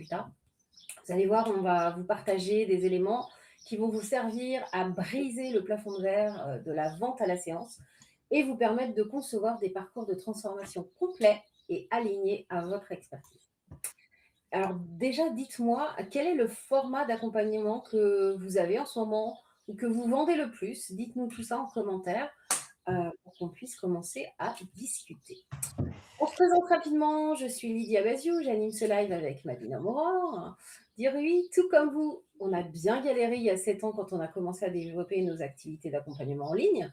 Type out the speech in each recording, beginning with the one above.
résultats. Vous allez voir, on va vous partager des éléments qui vont vous servir à briser le plafond de verre de la vente à la séance et vous permettre de concevoir des parcours de transformation complets et alignés à votre expertise. Alors déjà, dites-moi, quel est le format d'accompagnement que vous avez en ce moment ou que vous vendez le plus? Dites-nous tout ça en commentaire pour qu'on puisse commencer à discuter. On se présente rapidement, je suis Lydia Baziou, j'anime ce live avec ma binôme Aurore. Dire oui, tout comme vous, on a bien galéré il y a 7 ans quand on a commencé à développer nos activités d'accompagnement en ligne.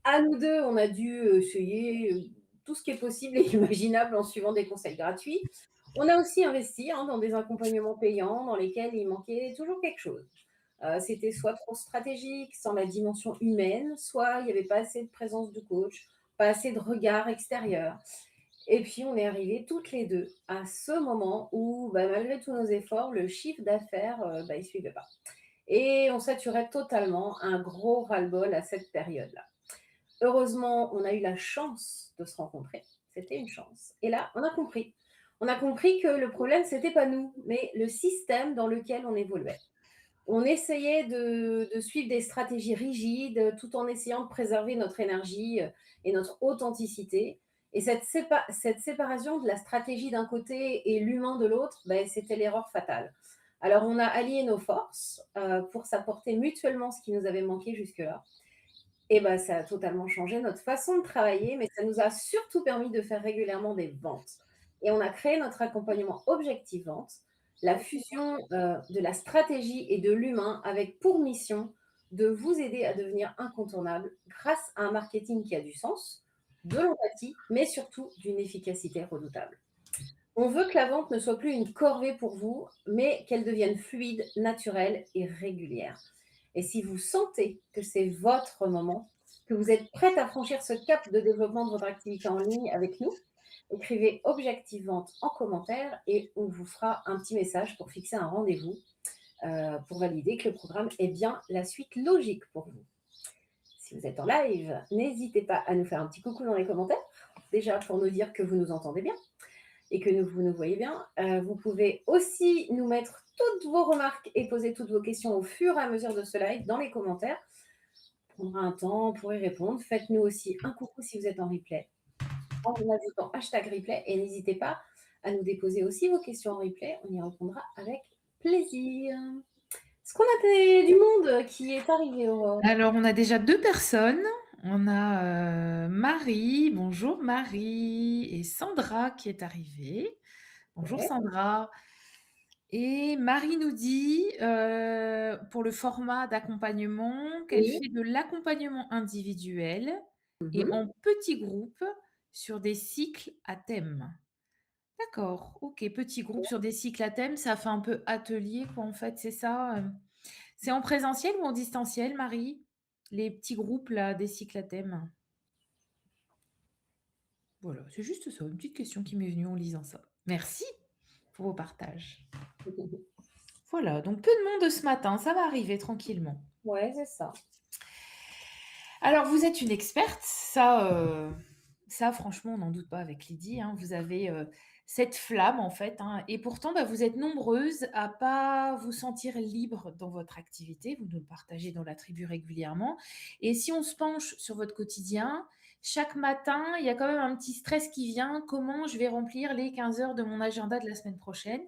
À nous deux, on a dû essayer tout ce qui est possible et imaginable en suivant des conseils gratuits. On a aussi investi dans des accompagnements payants dans lesquels il manquait toujours quelque chose. C'était soit trop stratégique, sans la dimension humaine, soit il n'y avait pas assez de présence de coach, pas assez de regard extérieur. Et puis, on est arrivés toutes les deux à ce moment où, malgré tous nos efforts, le chiffre d'affaires, il ne suivait pas. Et on saturait totalement un gros ras-le-bol à cette période-là. Heureusement, on a eu la chance de se rencontrer. C'était une chance. Et là, on a compris. On a compris que le problème, c'était pas nous, mais le système dans lequel on évoluait. On essayait de suivre des stratégies rigides tout en essayant de préserver notre énergie et notre authenticité. Et cette séparation de la stratégie d'un côté et l'humain de l'autre, c'était l'erreur fatale. Alors, on a allié nos forces pour s'apporter mutuellement ce qui nous avait manqué jusque-là. Et ça a totalement changé notre façon de travailler, mais ça nous a surtout permis de faire régulièrement des ventes. Et on a créé notre accompagnement Objectif Vente, la fusion de la stratégie et de l'humain avec pour mission de vous aider à devenir incontournable grâce à un marketing qui a du sens, de l'empathie, mais surtout d'une efficacité redoutable. On veut que la vente ne soit plus une corvée pour vous, mais qu'elle devienne fluide, naturelle et régulière. Et si vous sentez que c'est votre moment, que vous êtes prête à franchir ce cap de développement de votre activité en ligne avec nous, écrivez Objectif Vente en commentaire et on vous fera un petit message pour fixer un rendez-vous pour valider que le programme est bien la suite logique pour vous. Si vous êtes en live, n'hésitez pas à nous faire un petit coucou dans les commentaires, déjà pour nous dire que vous nous entendez bien et que vous nous voyez bien. Vous pouvez aussi nous mettre toutes vos remarques et poser toutes vos questions au fur et à mesure de ce live dans les commentaires. On prendra un temps pour y répondre. Faites-nous aussi un coucou si vous êtes en replay en ajoutant hashtag replay et n'hésitez pas à nous déposer aussi vos questions en replay. On y répondra avec plaisir. Est-ce qu'on a du monde qui est arrivé, Aurore? Alors, on a déjà 2 personnes. On a, Marie, bonjour Marie et Sandra qui est arrivée. Bonjour Ouais. Sandra et Marie nous dit, pour le format d'accompagnement, qu'elle Oui. fait de l'accompagnement individuel et Mhm. en petits groupes sur des cycles à thème. D'accord, OK, petits groupes sur des cycles à thème, ça fait un peu atelier quoi en fait, c'est ça, C'est en présentiel ou en distanciel, Marie? Les petits groupes là, des cycles à thème? Voilà, c'est juste ça, une petite question qui m'est venue en lisant ça. Merci pour vos partages. Voilà, donc peu de monde ce matin, ça va arriver tranquillement. Ouais, c'est ça. Alors vous êtes une experte, ça franchement on n'en doute pas avec Lydie, hein. Vous avez, cette flamme en fait, hein, et pourtant, vous êtes nombreuses à pas vous sentir libre dans votre activité. Vous nous le partagez dans la tribu régulièrement et si on se penche sur votre quotidien, chaque matin, il y a quand même un petit stress qui vient. Comment je vais remplir les 15 heures de mon agenda de la semaine prochaine?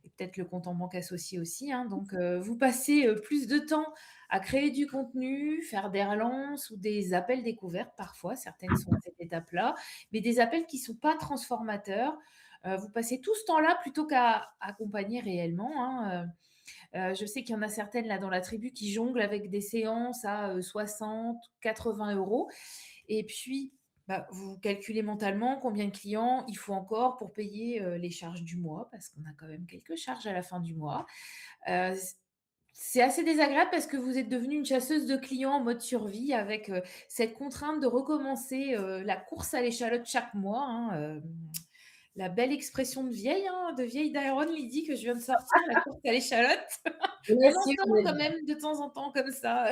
Et peut-être le compte en banque associé aussi, hein, donc vous passez, plus de temps à créer du contenu, faire des relances ou des appels découvertes parfois, certaines sont à cette étape-là, mais des appels qui ne sont pas transformateurs. Vous passez tout ce temps-là plutôt qu'à accompagner réellement, hein. Je sais qu'il y en a certaines là dans la tribu qui jonglent avec des séances à 60, 80 € et puis vous calculez mentalement combien de clients il faut encore pour payer les charges du mois, parce qu'on a quand même quelques charges à la fin du mois. Euh, c'est assez désagréable parce que vous êtes devenue une chasseuse de clients en mode survie avec, cette contrainte de recommencer, la course à l'échalote chaque mois, hein, la belle expression de vieille daronne Lydie que je viens de sortir, la course à l'échalote. On Bien sûr, l'entend quand même de temps en temps comme ça.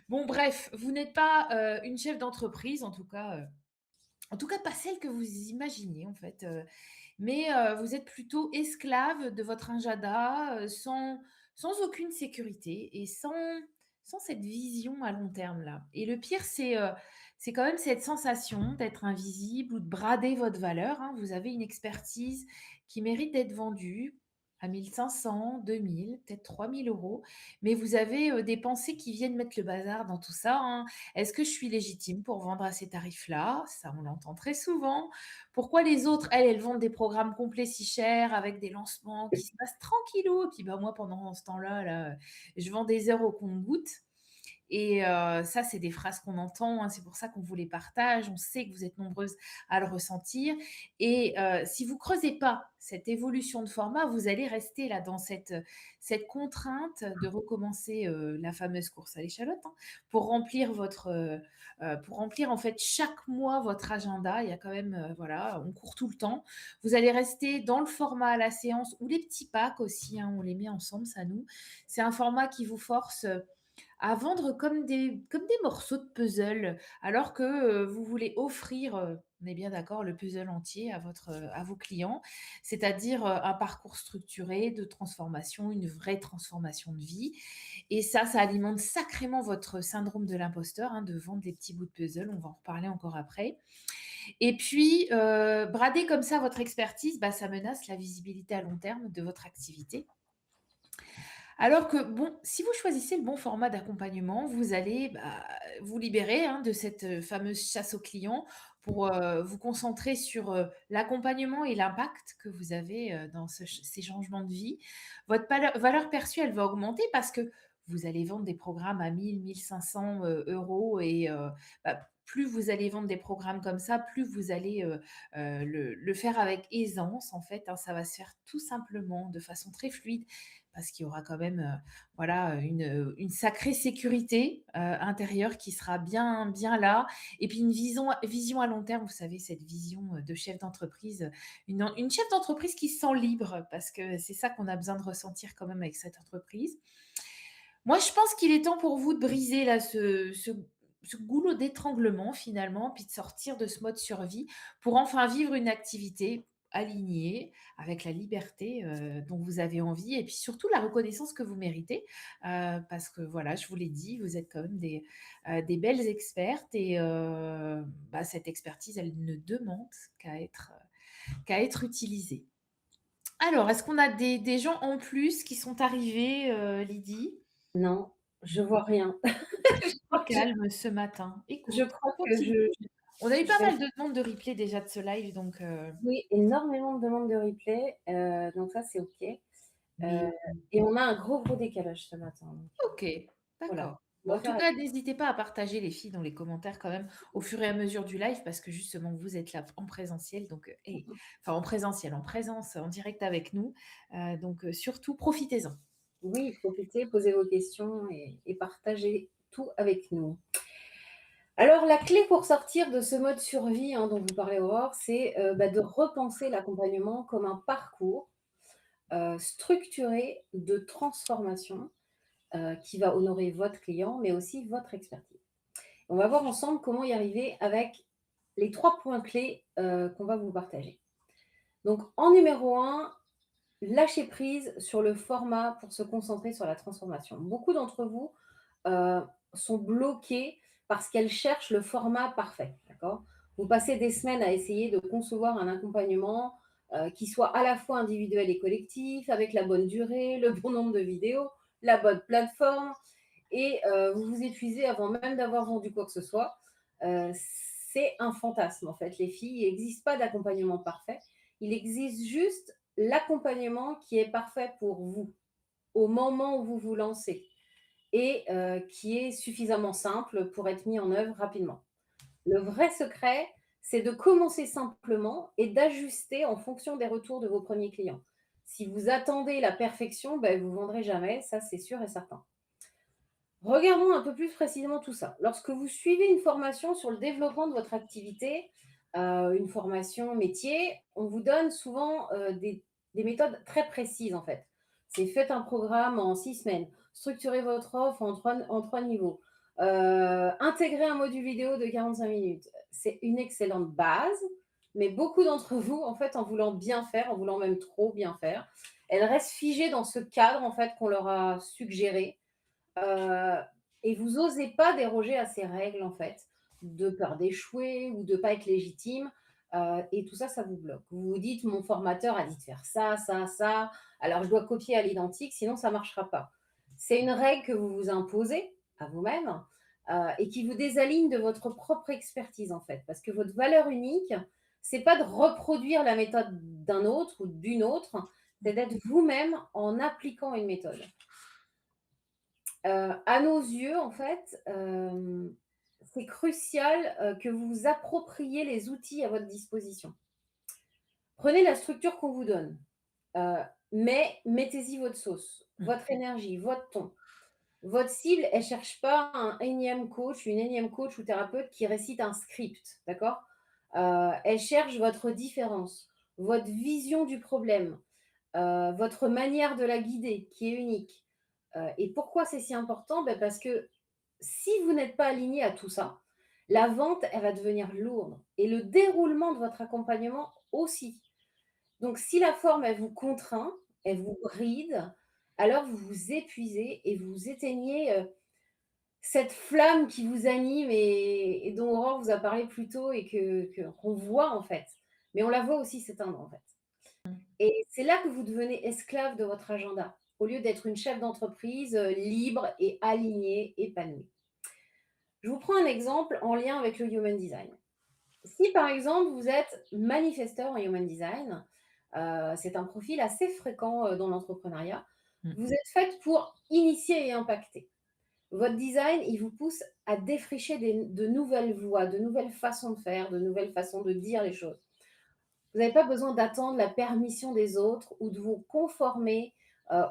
Bon bref, vous n'êtes pas, une chef d'entreprise en tout cas pas celle que vous imaginez en fait, mais vous êtes plutôt esclave de votre agenda, sans aucune sécurité et sans cette vision à long terme là. Et le pire, c'est quand même cette sensation d'être invisible ou de brader votre valeur, hein. Vous avez une expertise qui mérite d'être vendue à 1 500, 2 000, peut-être 3 000 €, mais vous avez, des pensées qui viennent mettre le bazar dans tout ça, hein. Est-ce que je suis légitime pour vendre à ces tarifs-là? Ça, on l'entend très souvent. Pourquoi les autres, elles vendent des programmes complets si chers avec des lancements qui se passent tranquillou et puis, bah, moi pendant ce temps-là, là, je vends des heures au compte-gouttes et ça, c'est des phrases qu'on entend, hein, c'est pour ça qu'on vous les partage. On sait que vous êtes nombreuses à le ressentir et si vous creusez pas cette évolution de format, vous allez rester là dans cette contrainte de recommencer, la fameuse course à l'échalote, hein, pour remplir pour remplir en fait chaque mois votre agenda. Il y a quand même, voilà, on court tout le temps. Vous allez rester dans le format à la séance ou les petits packs aussi, hein, on les met ensemble, ça nous. C'est un format qui vous force, à vendre comme des morceaux de puzzle, alors que, vous voulez offrir, on est bien d'accord, le puzzle entier à vos clients. C'est-à-dire, un parcours structuré de transformation, une vraie transformation de vie et ça alimente sacrément votre syndrome de l'imposteur, hein, de vendre des petits bouts de puzzle, on va en reparler encore après et puis, brader comme ça votre expertise, bah, ça menace la visibilité à long terme de votre activité alors que bon, si vous choisissez le bon format d'accompagnement, vous allez, bah, vous libérer, hein, de cette, fameuse chasse aux clients pour, vous concentrer sur, l'accompagnement et l'impact que vous avez, dans ces changements de vie. Votre valeur perçue, elle va augmenter parce que vous allez vendre des programmes à 1 500 € et bah, plus vous allez vendre des programmes comme ça, plus vous allez, le faire avec aisance en fait, hein. Ça va se faire tout simplement de façon très fluide parce qu'il y aura quand même, voilà, une sacrée sécurité, intérieure qui sera bien là et puis une vision à long terme. Vous savez, cette vision, de chef d'entreprise, une chef d'entreprise qui se sent libre parce que c'est ça qu'on a besoin de ressentir quand même avec cette entreprise. Moi, je pense qu'il est temps pour vous de briser là ce goulot d'étranglement finalement, puis de sortir de ce mode survie pour enfin vivre une activité alignée, avec la liberté, dont vous avez envie et puis surtout la reconnaissance que vous méritez. Parce que voilà, je vous l'ai dit, vous êtes quand même des belles expertes et bah, cette expertise, elle ne demande qu'à être utilisée. Alors, est-ce qu'on a des gens en plus qui sont arrivés, Lydie? Non, je vois rien. Je Trop crois que calme ce matin. je Écoute, on crois que continue. On a eu je pas vais mal de demandes de replay déjà de ce live donc oui, énormément de demandes de replay, donc ça, c'est OK, mais et on a un gros décalage ce matin, donc OK, voilà. d'accord. On Bon, va en tout faire cas, n'hésitez pas à partager les filles dans les commentaires quand même au fur et à mesure du live parce que justement vous êtes là en présentiel donc enfin en présentiel, en présence, en direct avec nous, donc surtout profitez-en. oui, profitez, posez vos questions et partagez tout avec nous. Alors la clé pour sortir de ce mode survie, hein, dont vous parlez Aurore, c'est, bah, de repenser l'accompagnement comme un parcours, structuré de transformation, qui va honorer votre client, mais aussi votre expertise. On va voir ensemble comment y arriver avec les 3 points clés, qu'on va vous partager. Donc en numéro un, lâcher prise sur le format pour se concentrer sur la transformation. Beaucoup d'entre vous, sont bloqués parce qu'elles cherchent le format parfait, d'accord? Vous passez des semaines à essayer de concevoir un accompagnement, qui soit à la fois individuel et collectif, avec la bonne durée, le bon nombre de vidéos, la bonne plateforme et vous vous épuisez avant même d'avoir vendu quoi que ce soit. C'est un fantasme en fait, les filles. Il n'existe pas d'accompagnement parfait. Il existe juste l'accompagnement qui est parfait pour vous, au moment où vous vous lancez et qui est suffisamment simple pour être mis en œuvre rapidement. Le vrai secret, c'est de commencer simplement et d'ajuster en fonction des retours de vos premiers clients. Si vous attendez la perfection, ben, vous ne vendrez jamais, ça c'est sûr et certain. Regardons un peu plus précisément tout ça. Lorsque vous suivez une formation sur le développement de votre activité, une formation métier, on vous donne souvent des méthodes très précises en fait. C'est faites un programme en 6 semaines, structurez votre offre en trois niveaux, intégrez un module vidéo de 45 minutes. C'est une excellente base, Mais beaucoup d'entre vous, en fait, en voulant bien faire, en voulant même trop bien faire, elles restent figées dans ce cadre, en fait, qu'on leur a suggéré. Heu et vous osez pas déroger à ces règles, en fait, de peur d'échouer ou de pas être légitime, et tout ça, ça vous bloque. Vous vous dites: «Mon formateur a dit de faire ça, ça, ça, alors je dois copier à l'identique, sinon ça marchera pas». C'est une règle que vous vous imposez à vous-même, et qui vous désaligne de votre propre expertise, en fait. Parce que votre valeur unique, c'est pas de reproduire la méthode d'un autre ou d'une autre, c'est d'être vous-même en appliquant une méthode. À nos yeux, en fait, c'est crucial, que vous vous appropriez les outils à votre disposition. Prenez la structure qu'on vous donne, heu, mais mettez-y votre sauce, Mmh. votre énergie, votre ton. Votre cible, elle cherche pas un énième coach, une énième coach ou thérapeute qui récite un script, d'accord? Elle cherche votre différence, votre vision du problème, votre manière de la guider qui est unique. Et pourquoi c'est si important? Beh, parce que si vous n'êtes pas aligné à tout ça, la vente, elle va devenir lourde et le déroulement de votre accompagnement aussi. Donc si la forme, elle vous contraint, elle vous bride, alors vous vous épuisez et vous éteignez, cette flamme qui vous anime et dont Aurore vous a parlé plus tôt et qu'on voit en fait. Mais on la voit aussi s'éteindre en fait. Et c'est là que vous devenez esclave de votre agenda, au lieu d'être une chef d'entreprise, libre et alignée, épanouie. Je vous prends un exemple en lien avec le human design. Si par exemple vous êtes manifesteur en human design, c'est un profil assez fréquent, dans l'entrepreneuriat. Mmh. Vous êtes faite pour initier et impacter. Votre design, il vous pousse à défricher de nouvelles voies, de nouvelles façons de faire, de nouvelles façons de dire les choses. Vous n'avez pas besoin d'attendre la permission des autres ou de vous conformer,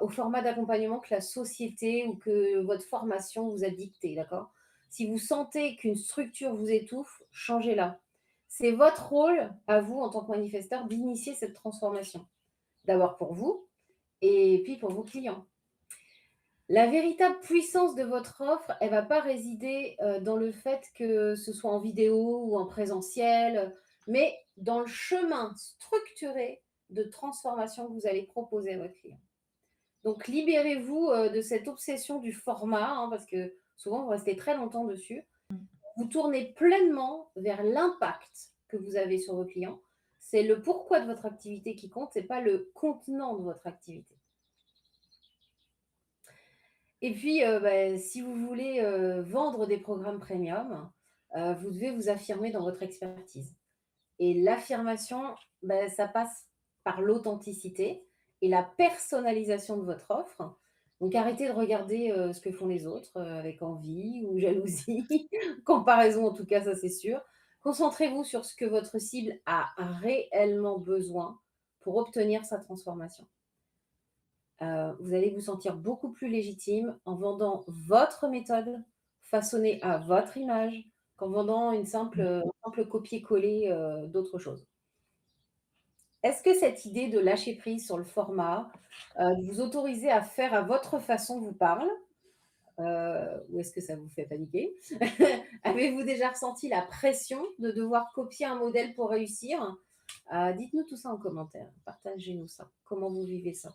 au format d'accompagnement que la société ou que votre formation vous a dicté, d'accord? Si vous sentez qu'une structure vous étouffe, changez-la. C'est votre rôle, à vous, en tant que manifesteur, d'initier cette transformation. D'abord pour vous et puis pour vos clients. La véritable puissance de votre offre, elle va pas résider, dans le fait que ce soit en vidéo ou en présentiel, mais dans le chemin structuré de transformation que vous allez proposer à votre client. Donc libérez-vous, de cette obsession du format, hein, parce que souvent vous restez très longtemps dessus. Vous tournez pleinement vers l'impact que vous avez sur vos clients. C'est le pourquoi de votre activité qui compte, c'est pas le contenant de votre activité. Et puis, si vous voulez, vendre des programmes premium, vous devez vous affirmer dans votre expertise. Et l'affirmation, ça passe par l'authenticité et la personnalisation de votre offre. Donc arrêtez de regarder, ce que font les autres, avec envie ou jalousie, comparaison en tout cas, ça c'est sûr. Concentrez-vous sur ce que votre cible a réellement besoin pour obtenir sa transformation. Vous allez vous sentir beaucoup plus légitime en vendant votre méthode, façonnée à votre image, qu'en vendant un simple copier-coller, d'autre chose. Est-ce que cette idée de lâcher prise sur le format, de vous autoriser à faire à votre façon vous parle? Ou est-ce que ça vous fait paniquer? Avez-vous déjà ressenti la pression de devoir copier un modèle pour réussir? Dites-nous tout ça en commentaire, partagez-nous ça. Comment vous vivez ça?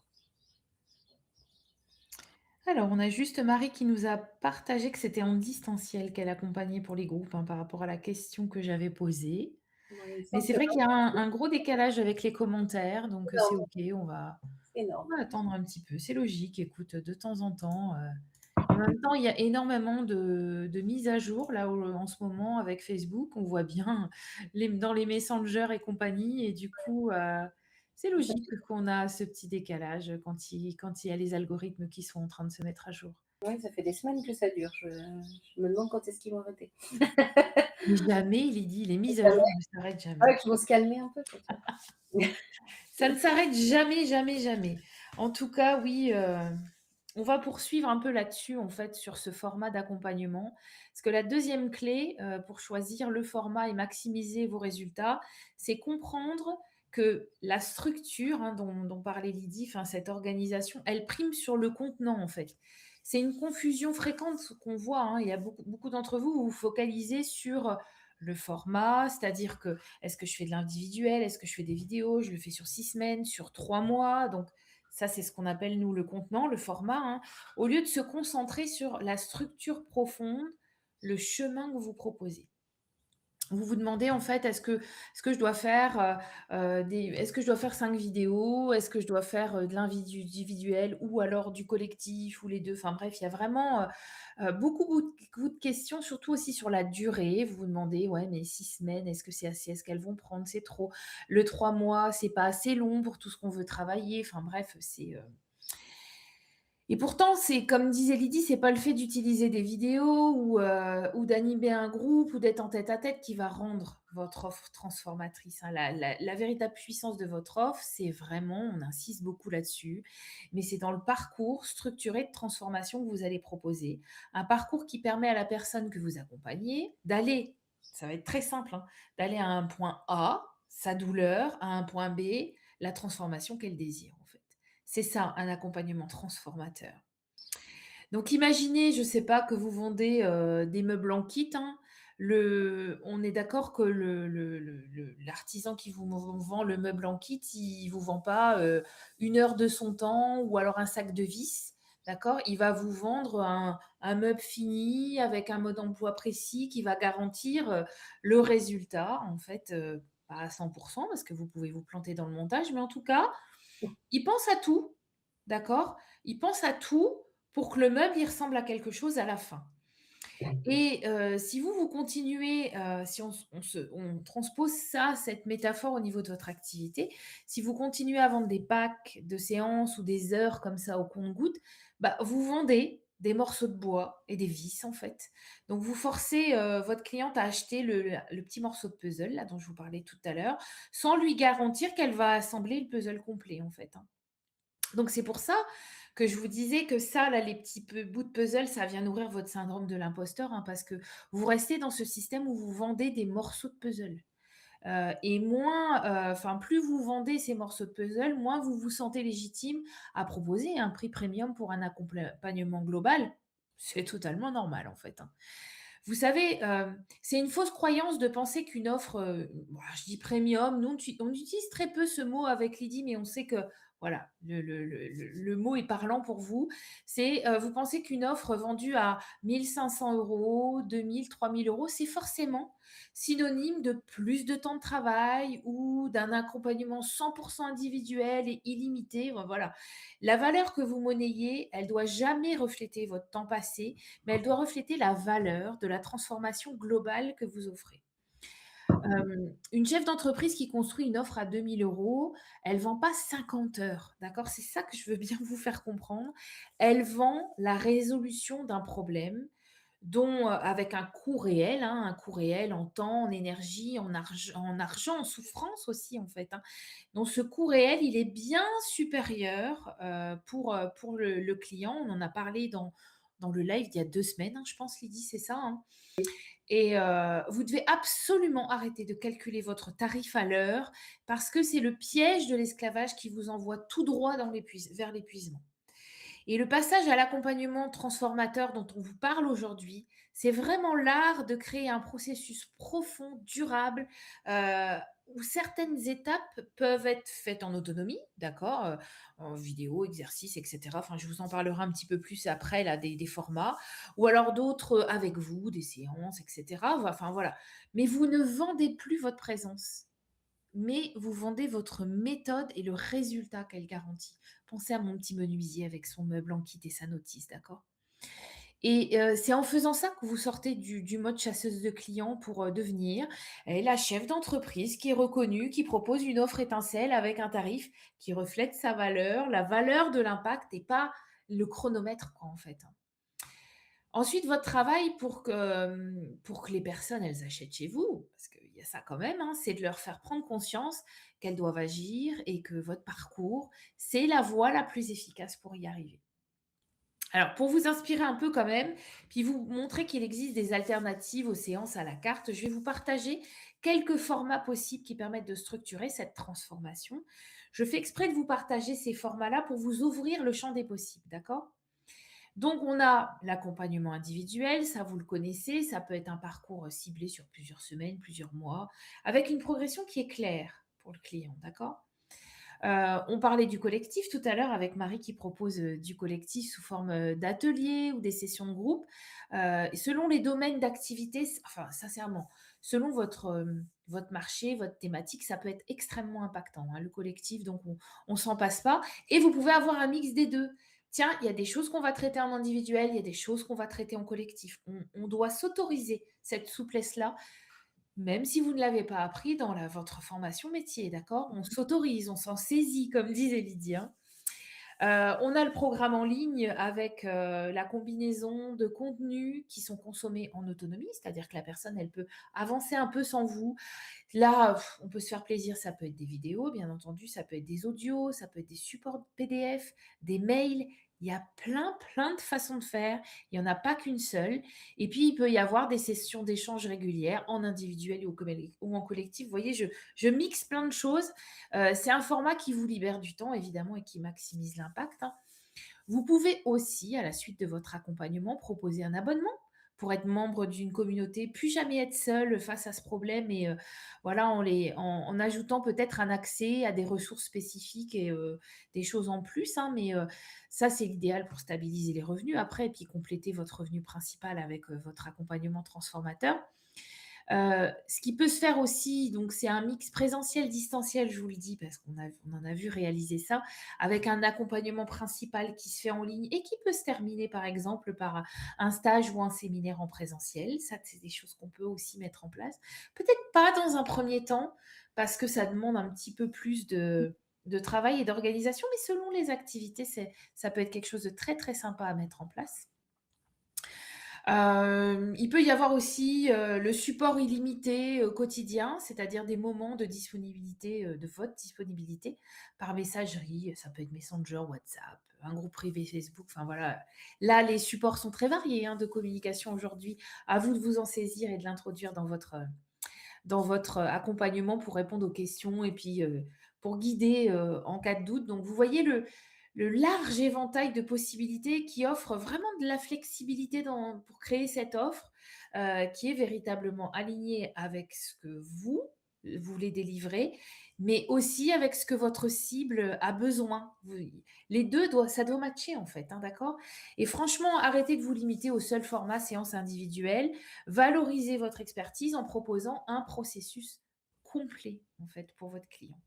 Alors, on a juste Marie qui nous a partagé que c'était en distanciel qu'elle accompagnait pour les groupes, hein, par rapport à la question que j'avais posée. Ouais, il me Mais semble c'est que vrai qu'il y a un gros décalage avec les commentaires, donc c'est énorme, OK, c'est on énorme. va attendre un petit peu. C'est logique, écoute, de temps en temps, et en même temps, il y a énormément de mises à jour là, en ce moment avec Facebook. On voit bien dans les messengers et compagnie et du coup, c'est logique qu'on a ce petit décalage quand il y a les algorithmes qui sont en train de se mettre à jour. Ouais, ça fait des semaines que ça dure. Je me demande quand est-ce qu'ils vont arrêter. Mais jamais, il dit, les mises à Jamais. jour ne s'arrêtent jamais. Ouais, qu'ils vont se calmer un peu peut-être. Ça ne s'arrête jamais, jamais, jamais. En tout cas, oui, on va poursuivre un peu là-dessus, en fait, sur ce format d'accompagnement. Parce que la deuxième clé, pour choisir le format et maximiser vos résultats, c'est comprendre que la structure, hein, dont parlait Lydie, enfin, cette organisation, elle prime sur le contenant, en fait. C'est une confusion fréquente qu'on voit, hein. Il y a beaucoup d'entre vous, vous vous focalisez sur, le format, c'est-à-dire que est-ce que je fais de l'individuel, est-ce que je fais des vidéos, je le fais sur 6 semaines, sur 3 mois, donc ça, c'est ce qu'on appelle, nous, le contenant, le format, hein. Au lieu de se concentrer sur la structure profonde, le chemin que vous proposez. Vous vous demandez en fait, est-ce que je dois faire, est-ce que je dois faire 5 vidéos? Est-ce que je dois faire, de l'individuel ou alors du collectif ou les 2. Enfin bref, il y a vraiment, beaucoup de questions, surtout aussi sur la durée. Vous vous demandez: «Ouais, mais 6 semaines, est-ce que c'est assez? Est-ce qu'elles vont prendre? C'est trop. Le 3 mois, c'est pas assez long pour tout ce qu'on veut travailler». Enfin bref, et pourtant, c'est comme disait Lydie, c'est pas le fait d'utiliser des vidéos ou d'animer un groupe ou d'être en tête-à-tête qui va rendre votre offre transformatrice, hein. La véritable puissance de votre offre, c'est vraiment, on insiste beaucoup là-dessus, mais c'est dans le parcours structuré de transformation que vous allez proposer. Un parcours qui permet à la personne que vous accompagnez d'aller, ça va être très simple, hein, d'aller à un point A, sa douleur, à un point B, la transformation qu'elle désire, en fait. C'est ça, un accompagnement transformateur. Donc imaginez, je ne sais pas, que vous vendez, des meubles en kit, hein. On est d'accord que l'artisan qui vous vend le meuble en kit, il vous vend pas, 1 heure de son temps ou alors un sac de vis, d'accord? Il va vous vendre un meuble fini avec un mode d'emploi précis qui va garantir, le résultat, en fait, pas à 100 parce que vous pouvez vous planter dans le montage, mais en tout cas, il pense à tout, d'accord? Il pense à tout pour que le meuble, il ressemble à quelque chose à la fin. Et si vous continuez, si on transpose ça, cette métaphore au niveau de votre activité, si vous continuez à vendre des packs de séances ou des heures comme ça au compte-gouttes, bah, vous vendez des morceaux de bois et des vis, en fait. Donc vous forcez, votre cliente à acheter le petit morceau de puzzle là dont je vous parlais tout à l'heure, sans lui garantir qu'elle va assembler le puzzle complet, en fait, hein. Donc c'est pour ça que je vous disais que ça, là, les petits bouts de puzzle, ça vient nourrir votre syndrome de l'imposteur, hein, parce que vous restez dans ce système où vous vendez des morceaux de puzzle. Et moins, enfin, plus vous vendez ces morceaux de puzzle, moins vous vous sentez légitime à proposer un prix premium pour un accompagnement global. C'est totalement normal, en fait, hein. Vous savez, c'est une fausse croyance de penser qu'une offre, bah, je dis premium, nous on utilise très peu ce mot avec Lydie, mais on sait que voilà, le mot est parlant pour vous. C'est, vous pensez qu'une offre vendue à 1 500 €, 2 000, 3 000 €, c'est forcément synonyme de plus de temps de travail ou d'un accompagnement 100 individuel et illimité, voilà. La valeur que vous monnayez, elle doit jamais refléter votre temps passé, mais elle doit refléter la valeur de la transformation globale que vous offrez. Une chef d'entreprise qui construit une offre à 2 000 €, elle vend pas 50 heures, d'accord? C'est ça que je veux bien vous faire comprendre. Elle vend la résolution d'un problème dont, avec un coût réel, hein, un coût réel en temps, en énergie, en argent, en souffrance aussi, en fait, hein. Donc ce coût réel, il est bien supérieur, pour le client. On en a parlé dans le live d'il y a 2 semaines, hein, je pense, Lydie, c'est ça, hein? Et vous devez absolument arrêter de calculer votre tarif à l'heure parce que c'est le piège de l'esclavage qui vous envoie tout droit vers l'épuisement. Et le passage à l'accompagnement transformateur dont on vous parle aujourd'hui, c'est vraiment l'art de créer un processus profond, durable, où certaines étapes peuvent être faites en autonomie, d'accord, en vidéo, exercice, et cetera. Enfin, je vous en parlerai un petit peu plus après là des formats ou alors d'autres, avec vous, des séances, et cetera. Enfin voilà. Mais vous ne vendez plus votre présence, mais vous vendez votre méthode et le résultat qu'elle garantit. Pensez à mon petit menuisier avec son meuble en kit et sa notice, d'accord? Et c'est en faisant ça que vous sortez du mode chasseuse de clients pour, devenir, la chef d'entreprise qui est reconnue, qui propose une offre étincelle avec un tarif qui reflète sa valeur, la valeur de l'impact et pas le chronomètre quoi, en fait, hein. Ensuite, votre travail pour que les personnes, elles achètent chez vous, parce qu'il y a ça quand même, hein, c'est de leur faire prendre conscience qu'elles doivent agir et que votre parcours, c'est la voie la plus efficace pour y arriver. Alors, pour vous inspirer un peu quand même, puis vous montrer qu'il existe des alternatives aux séances à la carte, je vais vous partager quelques formats possibles qui permettent de structurer cette transformation. Je fais exprès de vous partager ces formats-là pour vous ouvrir le champ des possibles, d'accord? Donc on a l'accompagnement individuel, ça vous le connaissez, ça peut être un parcours, ciblé sur plusieurs semaines, plusieurs mois, avec une progression qui est claire pour le client, d'accord? On parlait du collectif tout à l'heure avec Marie qui propose, du collectif sous forme, d'ateliers ou des sessions de groupe. Selon les domaines d'activité, enfin sincèrement, selon votre marché, votre thématique, ça peut être extrêmement impactant, hein, le collectif, donc on s'en passe pas et vous pouvez avoir un mix des 2. Tiens, il y a des choses qu'on va traiter en individuel, il y a des choses qu'on va traiter en collectif. On doit s'autoriser cette souplesse-là même si vous ne l'avez pas appris dans votre formation métier, d'accord? On s'autorise, on s'en saisit, comme disait Lydie, hein. On a le programme en ligne avec, la combinaison de contenus qui sont consommés en autonomie, c'est-à-dire que la personne, elle peut avancer un peu sans vous. Là, on peut se faire plaisir, ça peut être des vidéos, bien entendu, ça peut être des audios, ça peut être des supports PDF, des mails. Il y a plein, plein de façons de faire. Il n'y en a pas qu'une seule. Et puis, il peut y avoir des sessions d'échange régulières en individuel ou en collectif. Vous voyez, je mixe plein de choses. C'est un format qui vous libère du temps, évidemment, et qui maximise l'impact, hein. Vous pouvez aussi, à la suite de votre accompagnement, proposer un abonnement pour être membre d'une communauté, plus jamais être seul face à ce problème et voilà, en ajoutant peut-être un accès à des ressources spécifiques et des choses en plus, hein, mais ça, c'est l'idéal pour stabiliser les revenus après et puis compléter votre revenu principal avec, votre accompagnement transformateur. Ce qui peut se faire aussi, donc c'est un mix présentiel-distanciel, je vous le dis, parce on en a vu réaliser ça, avec un accompagnement principal qui se fait en ligne et qui peut se terminer, par exemple, par un stage ou un séminaire en présentiel. Ça, c'est des choses qu'on peut aussi mettre en place. Peut-être pas dans un premier temps, parce que ça demande un petit peu plus de travail et d'organisation, mais selon les activités, ça peut être quelque chose de très, très sympa à mettre en place. Il peut y avoir aussi, le support illimité, quotidien, c'est-à-dire des moments de disponibilité, de votre disponibilité par messagerie, ça peut être Messenger, WhatsApp, un groupe privé Facebook, enfin voilà. Là, les supports sont très variés, hein, de communication aujourd'hui. À vous de vous en saisir et de l'introduire dans votre accompagnement pour répondre aux questions et puis, pour guider, en cas de doute. Donc vous voyez le large éventail de possibilités qui offre vraiment de la flexibilité pour créer cette offre, qui est véritablement alignée avec ce que vous voulez délivrer, mais aussi avec ce que votre cible a besoin. Les 2 ça doit matcher en fait, hein, d'accord? Et franchement, arrêtez de vous limiter au seul format séance individuelle. Valorisez votre expertise en proposant un processus complet, en fait, pour votre client.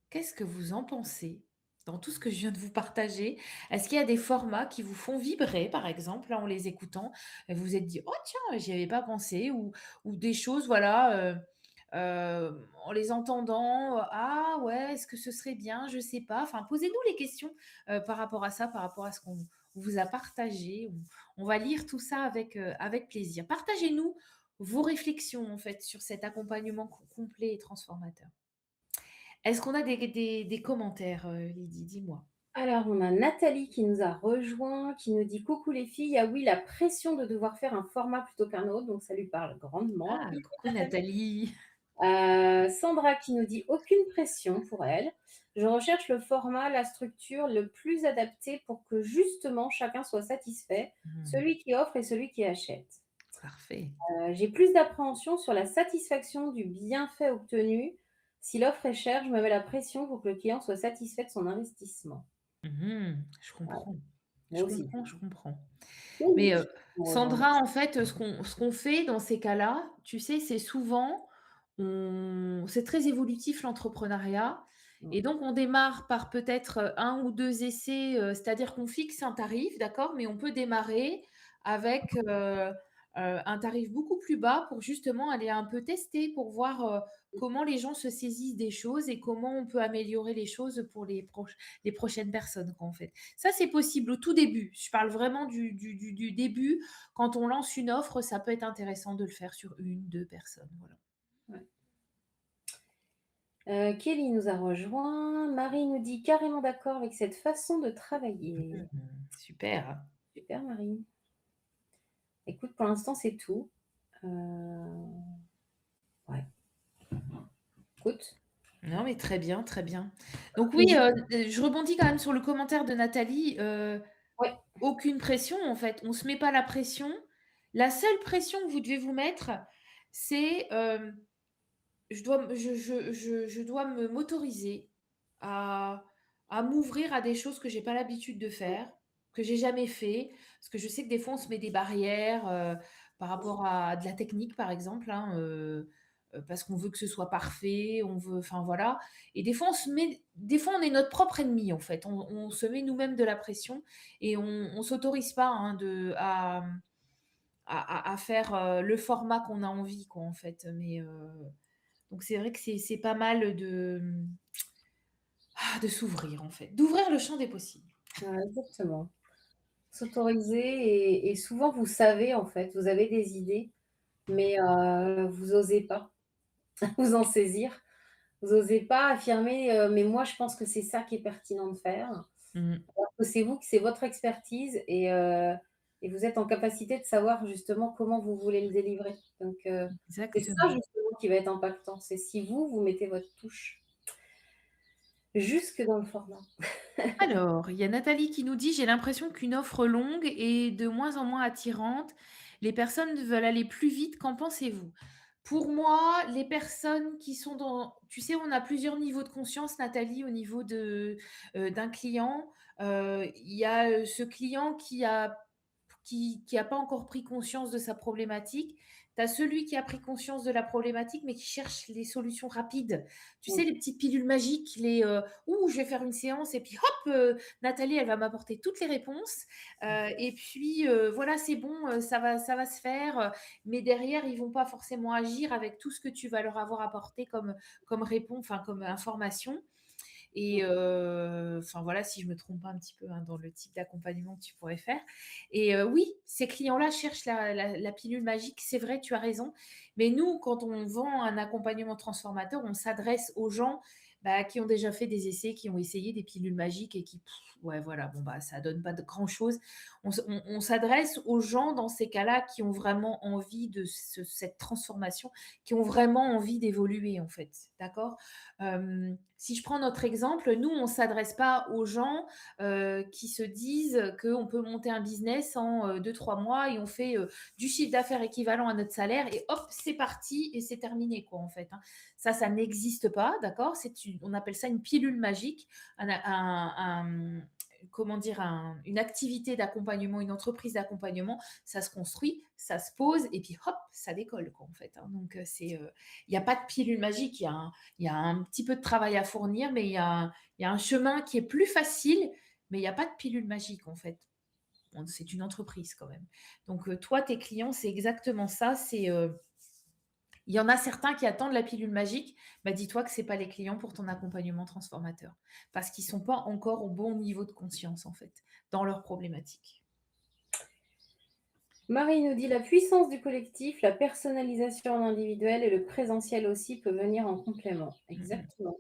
Qu'est-ce que vous en pensez dans tout ce que je viens de vous partager? Est-ce qu'il y a des formats qui vous font vibrer, par exemple, là, en les écoutant? Vous vous êtes dit: «Oh tiens, j'y avais pas pensé» ou des choses, voilà, en les entendant, «Ah ouais, est-ce que ce serait bien? Je sais pas». Enfin, posez-nous les questions, par rapport à ça, par rapport à ce qu'on vous a partagé. On va lire tout ça avec plaisir. Partagez-nous vos réflexions, en fait, sur cet accompagnement complet et transformateur. Est-ce qu'on a des commentaires, Lydie? Dis-moi. Alors, on a Nathalie qui nous a rejoint, qui nous dit: «Coucou les filles, ah oui, la pression de devoir faire un format plutôt qu'un autre», donc ça lui parle grandement. Ah, Coucou coucou Nathalie. Nathalie. Sandra qui nous dit: «Aucune pression pour elle. Je recherche le format, la structure le plus adapté pour que justement chacun soit satisfait, Mmh, celui qui offre et celui qui achète. parfait. J'ai plus d'appréhension sur la satisfaction du bienfait obtenu. Si l'offre est chère, je me mets la pression pour que le client soit satisfait de son investissement». Je Ouais, comprends. moi aussi. Je comprends. Kelly Mais, qui nous rejoint. Sandra, en fait, ce qu'on fait dans ces cas-là, tu sais, c'est souvent c'est très évolutif l'entrepreneuriat Mmh. et donc on démarre par peut-être, 1 ou 2 essais, c'est-à-dire qu'on fixe un tarif, d'accord? Mais on peut démarrer avec, un tarif beaucoup plus bas pour justement aller un peu tester, pour voir, comment les gens se saisissent des choses et comment on peut améliorer les choses pour les prochaines personnes, quoi, en fait. Ça, c'est possible au tout début. Je parle vraiment du début. Quand on lance une offre, ça peut être intéressant de le faire sur une, 2 personnes, voilà. Ouais. Kelly nous a rejoint. Marie nous dit: «Carrément d'accord avec cette façon de travailler». Super. Super Marie. Écoute, pour l'instant, c'est tout. Heu, ouais, écoute, Non, mais très bien, très bien. Donc oui, n'hésite je rebondis quand même sur le commentaire de Nathalie, Ouais, Aucune pression, en fait. On se met pas la pression. La seule pression que vous devez vous mettre, c'est, je dois m'autoriser à m'ouvrir à des choses que j'ai pas l'habitude de faire, que j'ai jamais fait. Parce que je sais que des fois, on se met des barrières, par rapport à de la technique, par exemple, hein, parce qu'on veut que ce soit parfait, on veut enfin voilà. Et des fois, on est notre propre ennemi, en fait. On se met nous-mêmes de la pression et on s'autorise pas, hein, à faire, le format qu'on a envie, quoi, en fait. Donc c'est vrai que c'est pas mal de s'ouvrir en fait, d'ouvrir le champ des possibles. ouais, exactement. S'autoriser et souvent vous savez en fait, vous avez des idées, mais vous osez pas vous en saisir. Vous osez pas affirmer, «Mais moi je pense que c'est ça qui est pertinent de faire». Mmh. Alors que c'est votre expertise et vous êtes en capacité de savoir justement comment vous voulez le délivrer. Donc c'est ça Exactement. justement qui va être impactant, c'est si vous, vous mettez votre touche jusque dans le format. Alors, il y a Nathalie qui nous dit: «J'ai l'impression qu'une offre longue est de moins en moins attirante. Les personnes veulent aller plus vite, qu'en pensez-vous?» Pour moi, les personnes qui sont dans tu sais, on a plusieurs niveaux de conscience, Nathalie, au niveau d'un client. Il y a, ce client qui a pas encore pris conscience de sa problématique. Tu as celui qui a pris conscience de la problématique, mais qui cherche les solutions rapides. Tu sais, Mmh. les petites pilules magiques, «Ouh, je vais faire une séance et puis hop, Nathalie, elle va m'apporter toutes les réponses, et puis, voilà, c'est bon, ça va se faire», mais derrière, ils vont pas forcément agir avec tout ce que tu vas leur avoir apporté comme réponse, enfin, comme information. Et Mmh. enfin voilà, si je me trompe pas un petit peu, hein, dans le type d'accompagnement que tu pourrais faire. Et oui, ces clients-là cherchent la pilule magique, c'est vrai, tu as raison. Mais nous, quand on vend un accompagnement transformateur, on s'adresse aux gens, bah, qui ont déjà fait des essais, qui ont essayé des pilules magiques et qui, ouais, voilà, bon, bah, ça donne pas de grand-chose. On s'adresse aux gens dans ces cas-là qui ont vraiment envie de cette transformation, qui ont vraiment envie d'évoluer, en fait, d'accord? Si je prends notre exemple, nous, on ne s'adresse pas aux gens, qui se disent qu'on peut monter un business en, 2-3 mois et on fait, du chiffre d'affaires équivalent à notre salaire et hop, c'est parti et c'est terminé quoi, en fait, hein. Ça n'existe pas, d'accord? On appelle ça une pilule magique, comment dire? Une activité d'accompagnement, une entreprise d'accompagnement, ça se construit, ça se pose et puis hop, ça décolle quoi, en fait, hein. Donc, il y a pas de pilule magique, il y a un petit peu de travail à fournir, mais il y a un chemin qui est plus facile, mais il y a pas de pilule magique, en fait. C'est une entreprise quand même. Donc, toi, tes clients, c'est exactement ça. Il y en a certains qui attendent la pilule magique. Bah, dis-toi que c'est pas les clients pour ton accompagnement transformateur. Parce qu'ils sont pas encore au bon niveau de conscience, en fait, dans leurs problématiques. Marie nous dit: «La puissance du collectif, la personnalisation en individuel et le présentiel aussi peut venir en complément». Mmh mh. Exactement.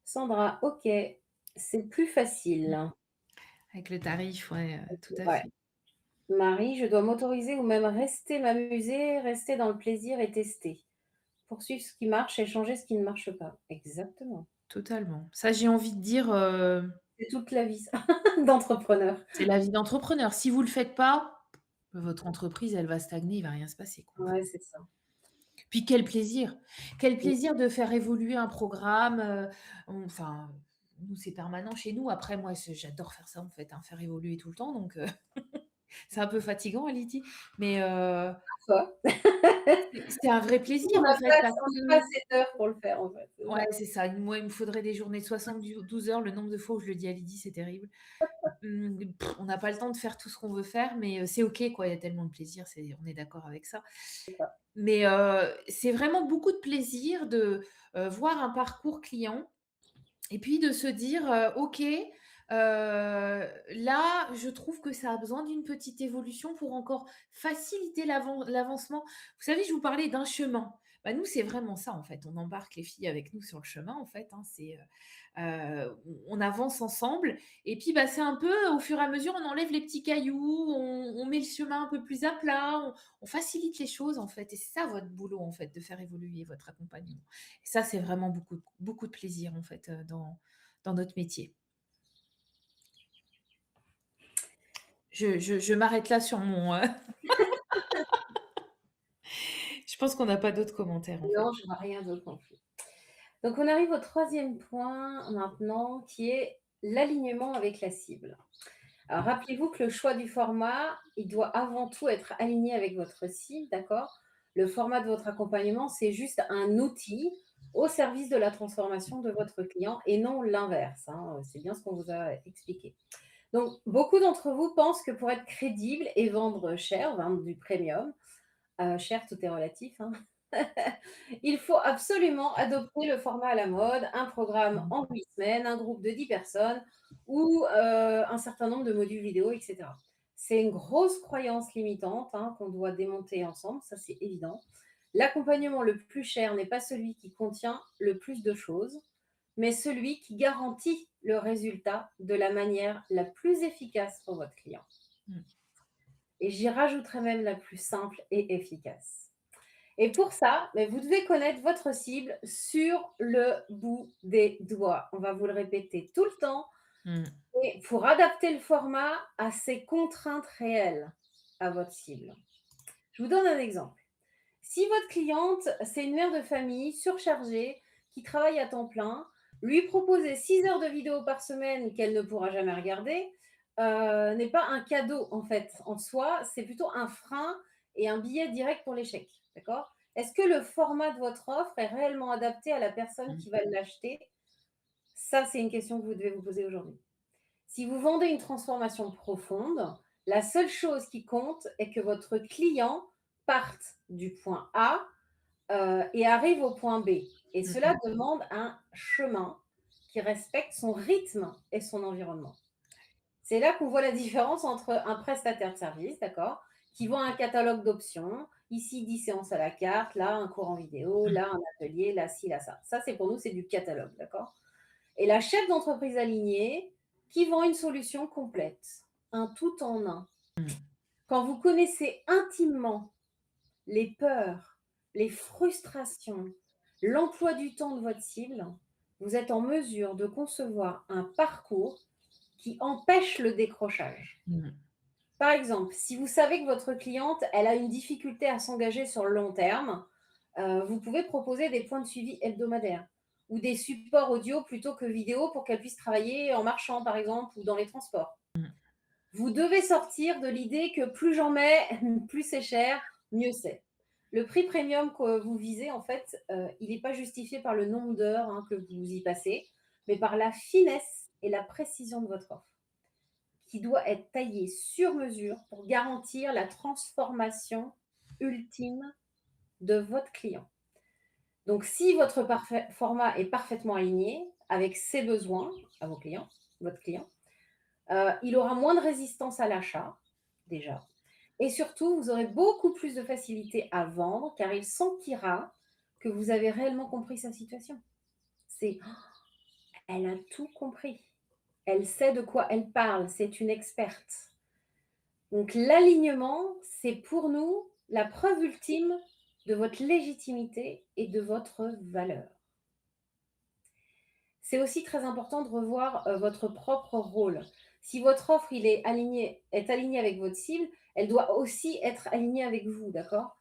Sandra: «OK, c'est plus facile». Avec le tarif, ouais, tout à Ouais. fait. Marie: «Je dois m'autoriser ou même rester m'amuser, rester dans le plaisir et tester. Poursuivre ce qui marche et changer ce qui ne marche pas». Exactement. Totalement. Ça, j'ai envie de dire, C'est toute la vie ça, d'entrepreneur. c'est la vie d'entrepreneur. Si vous le faites pas, votre entreprise, elle va stagner, il va rien se passer, quoi, en fait. Ouais, c'est ça. Puis quel plaisir! Quel Mmh. plaisir de faire évoluer un programme, enfin, nous, c'est permanent chez nous. Après moi, j'adore faire ça, en fait, hein, faire évoluer tout le temps, donc c'est un peu fatigant, hein, Lydie, mais Quoi? c'est un vrai plaisir, On en n'a fait, pas parce on n'a pas que assez d'heures pour le faire, en fait, c'est ouais, ça. c'est ça. Moi, il me faudrait des journées de 72 heures. Le nombre de fois où je le dis à Lydie, c'est terrible. On n'a pas le temps de faire tout ce qu'on veut faire, mais c'est OK, quoi. Il y a tellement de plaisir, on est d'accord avec ça. C'est ça. Mais c'est vraiment beaucoup de plaisir de, voir un parcours client et puis de se dire, «OK, là, je trouve que ça a besoin d'une petite évolution pour encore faciliter l'avancement». Vous savez, je vous parlais d'un chemin. Bah, nous, c'est vraiment ça, en fait. On embarque les filles avec nous sur le chemin, en fait, hein. On avance ensemble et puis, bah, c'est un peu au fur et à mesure, on enlève les petits cailloux, on met le chemin un peu plus à plat, on facilite les choses, en fait et c'est ça votre boulot, en fait, de faire évoluer votre accompagnement. Et ça, c'est vraiment beaucoup de plaisir, en fait, dans notre métier. Je m'arrête là sur mon, je pense qu'on n'a pas d'autres commentaires, en fait. Non, je vois rien d'autre non plus. Donc on arrive au troisième point maintenant, qui est l'alignement avec la cible. Alors rappelez-vous que le choix du format, il doit avant tout être aligné avec votre cible, d'accord? Le format de votre accompagnement, c'est juste un outil au service de la transformation de votre client et non l'inverse, hein, c'est bien ce qu'on vous a expliqué. Donc beaucoup d'entre vous pensent que pour être crédible et vendre cher, vendre du premium, cher, tout est relatif, hein. Il faut absolument adopter le format à la mode, un programme Mmh. en 8 semaines, un groupe de 10 personnes ou un certain nombre de modules vidéo, et cetera. C'est une grosse croyance limitante, hein, qu'on doit démonter ensemble, ça c'est évident. L'accompagnement le plus cher n'est pas celui qui contient le plus de choses, mais celui qui garantit le résultat de la manière la plus efficace pour votre client. Mmh. Et j'y rajouterai même la plus simple et efficace. Et pour ça, mais vous devez connaître votre cible sur le bout des doigts. On va vous le répéter tout le temps. Mmh. Et pour adapter le format à ses contraintes réelles à votre cible. Je vous donne un exemple. Si votre cliente, c'est une mère de famille surchargée qui travaille à temps plein, lui proposer 6 heures de vidéo par semaine qu'elle ne pourra jamais regarder n'est pas un cadeau en fait en soi, c'est plutôt un frein et un billet direct pour l'échec. D'accord? Est-ce que le format de votre offre est réellement adapté à la personne Mmh. qui va l'acheter? Ça, c'est une question que vous devez vous poser aujourd'hui. Si vous vendez une transformation profonde, la seule chose qui compte est que votre client parte du point A et arrive au point B. Et Mmh cela mh. demande un chemin qui respecte son rythme et son environnement. C'est là qu'on voit la différence entre un prestataire de service, d'accord, qui vend un catalogue d'options. Ici, 10 séances à la carte, là, un cours en vidéo, Mmh. là, un atelier, là, ci, là, ça. Ça, c'est pour nous, c'est du catalogue, d'accord? Et la chef d'entreprise alignée qui vend une solution complète, un tout en un. Mmh. Quand vous connaissez intimement les peurs, les frustrations, l'emploi du temps de votre cible, vous êtes en mesure de concevoir un parcours qui empêche le décrochage. Mmh. Par exemple, si vous savez que votre cliente, elle a une difficulté à s'engager sur le long terme, vous pouvez proposer des points de suivi hebdomadaires ou des supports audio plutôt que vidéo pour qu'elle puisse travailler en marchant, par exemple, ou dans les transports. Mmh. Vous devez sortir de l'idée que plus j'en mets, plus c'est cher, mieux c'est. Le prix premium que vous visez, en fait, il n'est pas justifié par le nombre d'heures hein, que vous y passez, mais par la finesse et la précision de votre offre, qui doit être taillée sur mesure pour garantir la transformation ultime de votre client. Donc, si votre format est parfaitement aligné avec ses besoins à vos clients, votre client, il aura moins de résistance à l'achat, déjà. Et surtout, vous aurez beaucoup plus de facilité à vendre car il sentira que vous avez réellement compris sa situation. C'est «Oh, elle a tout compris. Elle sait de quoi elle parle. C'est une experte». Donc l'alignement, c'est pour nous la preuve ultime de votre légitimité et de votre valeur. C'est aussi très important de revoir, votre propre rôle. Si votre offre, est alignée avec votre cible, elle doit aussi être alignée avec vous, d'accord?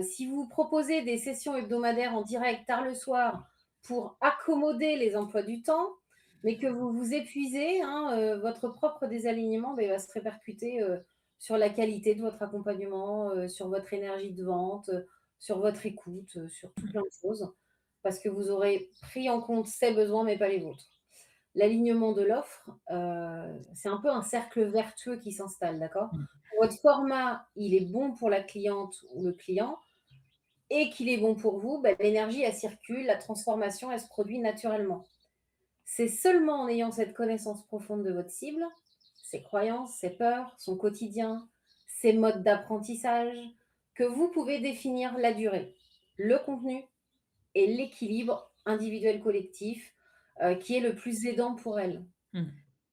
Si vous proposez des sessions hebdomadaires en direct tard le soir pour accommoder les emplois du temps, mais que vous vous épuisez, hein, votre propre désalignement, beh, va se répercuter, sur la qualité de votre accompagnement, sur votre énergie de vente, sur votre écoute, sur tout plein de choses parce que vous aurez pris en compte ses besoins, mais pas les vôtres. L'alignement de l'offre, c'est un peu un cercle vertueux qui s'installe, d'accord? Mmh. Votre format, il est bon pour la cliente ou le client et qu'il est bon pour vous, bah, l'énergie, elle circule, la transformation, elle se produit naturellement. C'est seulement en ayant cette connaissance profonde de votre cible, ses croyances, ses peurs, son quotidien, ses modes d'apprentissage, que vous pouvez définir la durée, le contenu et l'équilibre individuel-collectif qui est le plus aidant pour elle. Mmh.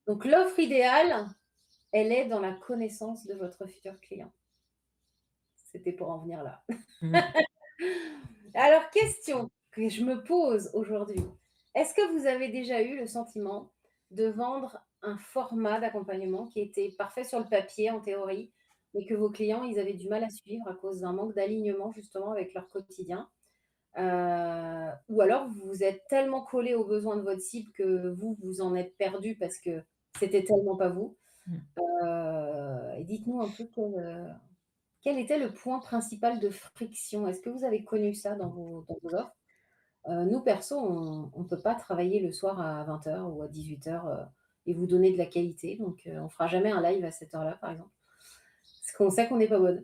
Donc l'offre idéale, elle est dans la connaissance de votre futur client. C'était pour en venir là. Mmh. Alors, question que je me pose aujourd'hui. Est-ce que vous avez déjà eu le sentiment de vendre un format d'accompagnement qui était parfait sur le papier, en théorie, mais que vos clients, ils avaient du mal à suivre à cause d'un manque d'alignement justement avec leur quotidien. Ou alors vous vous êtes tellement collé aux besoins de votre cible que vous, vous en êtes perdu parce que c'était tellement pas vous. Mmh. Et dites-nous un peu quel était le point principal de friction? Est-ce que vous avez connu ça dans vos offres? Nous perso, on peut pas travailler le soir à 20h ou à 18h, et vous donner de la qualité, donc on fera jamais un live à cette heure-là, par exemple, parce qu'on sait qu'on n'est pas bonne.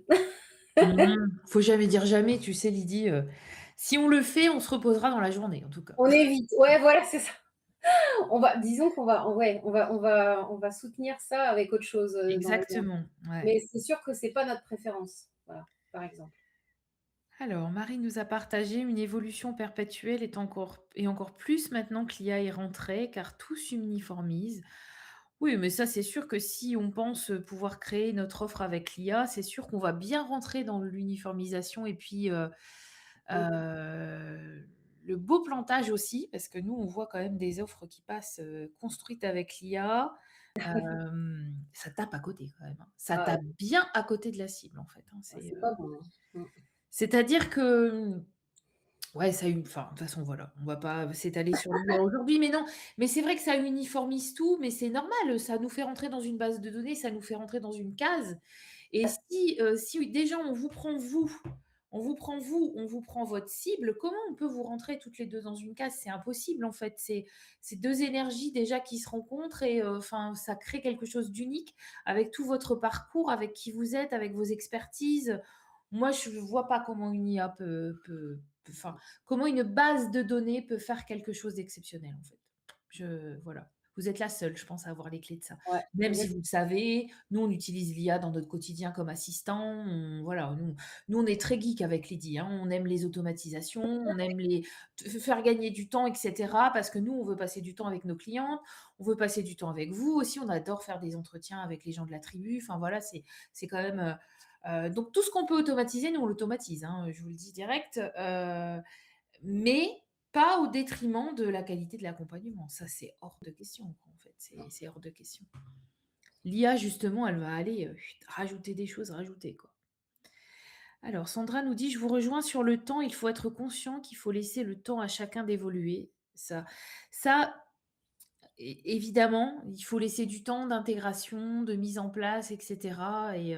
Faut jamais dire jamais, tu sais Lydie, si on le fait, on se reposera dans la journée en tout cas. On évite, ouais, voilà, c'est ça. Disons qu'on va ouais, on va soutenir ça avec autre chose, dans le lien. Exactement, ouais. Mais c'est sûr que c'est pas notre préférence, voilà, par exemple. Alors, Marie nous a partagé une évolution perpétuelle et encore plus maintenant que l'IA est rentrée, car tout s'uniformise. Oui, mais ça, c'est sûr que si on pense pouvoir créer notre offre avec l'IA, c'est sûr qu'on va bien rentrer dans l'uniformisation et puis Mmh. le beau plantage aussi, parce que nous, on voit quand même des offres qui passent construites avec l'IA. Ça tape à côté quand même, hein. Ça Ah, tape bien à côté de la cible, en fait, hein. c'est pas bon, hein. Mmh. C'est-à-dire que, ouais, ça enfin, de toute façon, voilà, on va pas s'étaler sur l'IA aujourd'hui, mais non, mais c'est vrai que ça uniformise tout, mais c'est normal, ça nous fait rentrer dans une base de données, ça nous fait rentrer dans une case et si déjà on vous prend vous, on vous prend votre cible, comment on peut vous rentrer toutes les 2 dans une case? C'est impossible, en fait, c'est 2 énergies déjà qui se rencontrent et enfin, ça crée quelque chose d'unique avec tout votre parcours, avec qui vous êtes, avec vos expertises. Moi, je ne vois pas comment une IA enfin, comment une base de données peut faire quelque chose d'exceptionnel, en fait. Voilà. Vous êtes la seule, je pense, à avoir les clés de ça. Ouais, Même si exact. vous le savez, nous, on utilise l'IA dans notre quotidien comme assistant. Voilà, nous, on est très geek avec Lydie, hein. On aime les automatisations, on aime faire gagner du temps, etc. Parce que nous, on veut passer du temps avec nos clientes, on veut passer du temps avec vous aussi. On adore faire des entretiens avec les gens de la tribu. Enfin, voilà, c'est quand même. Donc tout ce qu'on peut automatiser, nous on l'automatise, hein, je vous le dis direct, mais pas au détriment de la qualité de l'accompagnement. Ça, c'est hors de question, quoi, en fait, c'est hors de question. L'IA justement, elle va aller, rajouter des choses, rajouter, quoi. Alors Sandra nous dit: «Je vous rejoins sur le temps, il faut être conscient qu'il faut laisser le temps à chacun d'évoluer». Ça évidemment, il faut laisser du temps d'intégration, de mise en place et cetera et